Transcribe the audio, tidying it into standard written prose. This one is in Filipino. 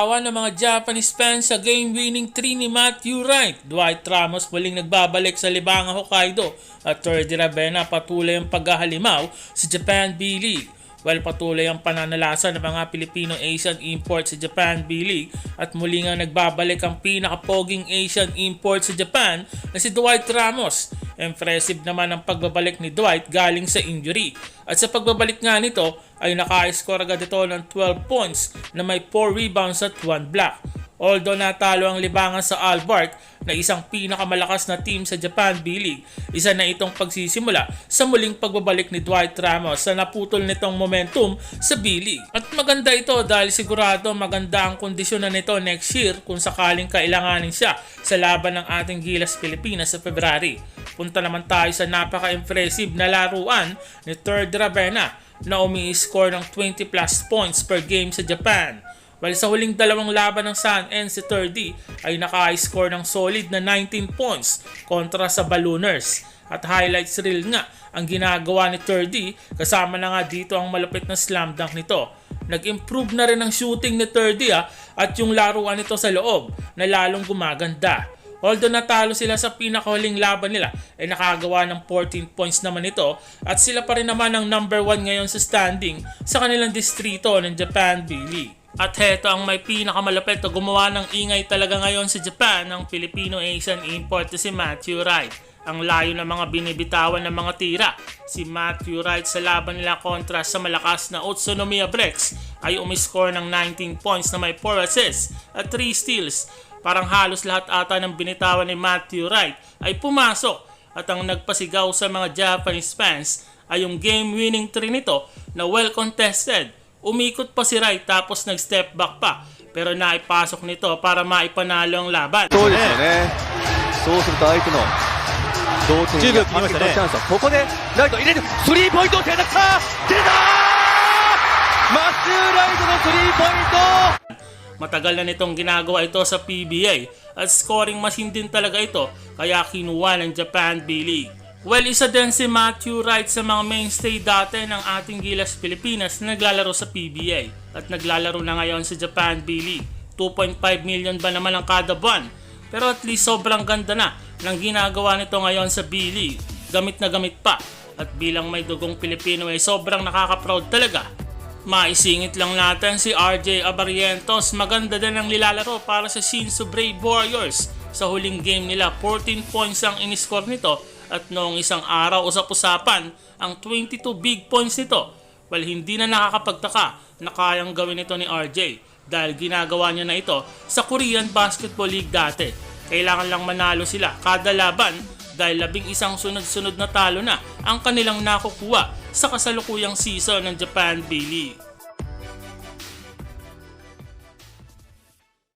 binibitawan ng mga Japanese fans sa game-winning 3 ni Matthew Wright. Dwight Ramos muling nagbabalik sa Libangan Hokkaido at Terdy Ravenna patuloy ang paghahalimaw sa Japan B-League. While patuloy ang pananalasa ng mga Filipino-Asian import sa Japan B-League at muli nga nagbabalik ang pinakapoging Asian import sa Japan na si Dwight Ramos. Impressive naman ang pagbabalik ni Dwight galing sa injury. At sa pagbabalik nga nito ay naka-score agad ito ng 12 points na may 4 rebounds at 1 block. Although natalo ang Libangan sa Albark na isang pinakamalakas na team sa Japan B-League, isa na itong pagsisimula sa muling pagbabalik ni Dwight Ramos sa naputol nitong momentum sa B-League. At maganda ito dahil sigurado maganda ang kondisyon na nito next year kung sakaling kailanganin siya sa laban ng ating Gilas Pilipinas sa February. Punta naman tayo sa napaka-impressive na laruan ni Terdy Ravenna na umi-score ng 20 plus points per game sa Japan. While sa huling dalawang laban ng Sun-En si Terdy ay naka-score ng solid na 19 points kontra sa Ballooners. At highlights reel nga ang ginagawa ni Terdy kasama na nga dito ang malupit na slam dunk nito. Nag-improve na rin ang shooting ni Terdy at yung laruan nito sa loob na lalong gumaganda. Although natalo sila sa pinakahuling laban nila ay nakagawa ng 14 points naman ito at sila pa rin naman ang number 1 ngayon sa standing sa kanilang distrito ng Japan B-League. At heto ang may pinakamalapit na gumawa ng ingay talaga ngayon sa Japan ng Filipino-Asian import na si Matthew Wright. Ang layo ng mga binibitawan ng mga tira. Si Matthew Wright sa laban nila kontra sa malakas na Utsunomiya Breaks ay umiscore ng 19 points na may 4 assists at 3 steals. Parang halos lahat ata ng binitawan ni Matthew Wright ay pumasok at ang nagpasigaw sa mga Japanese fans ay yung game-winning 3 nito na well contested. Umikot pa si Wright tapos nag-step back pa pero naipasok nito para maipanalo ang laban. そうですよね。そうすると相手の同点10秒切りましたね。チャンスはここでライト入れるスリーポイントを手出した出たマスーライトのスリーポイント Matagal na nitong ginagawa ito sa PBA at scoring machine din talaga ito kaya kinuha ng Japan B-League. Well, isa din si Matthew Wright sa mga mainstay dati ng ating Gilas Pilipinas na naglalaro sa PBA at naglalaro na ngayon sa Japan B-League. 2.5 million ba naman ang kada buwan? Pero at least sobrang ganda na ng ginagawa nito ngayon sa B-League. Gamit na gamit pa at bilang may dugong Pilipino ay sobrang nakaka-proud talaga. Maisingit lang natin si RJ Abarientos. Maganda din ang nilalaro para sa Shinsu Brave Warriors. Sa huling game nila, 14 points ang iniscore nito at noong isang araw usap-usapan ang 22 big points nito. Well, hindi na nakakapagtaka na kayang gawin ito ni RJ dahil ginagawa niya na ito sa Korean Basketball League dati. Kailangan lang manalo sila kada laban dahil 11 sunod-sunod na talo na ang kanilang nakukuha sa kasalukuyang season ng Japan B-League.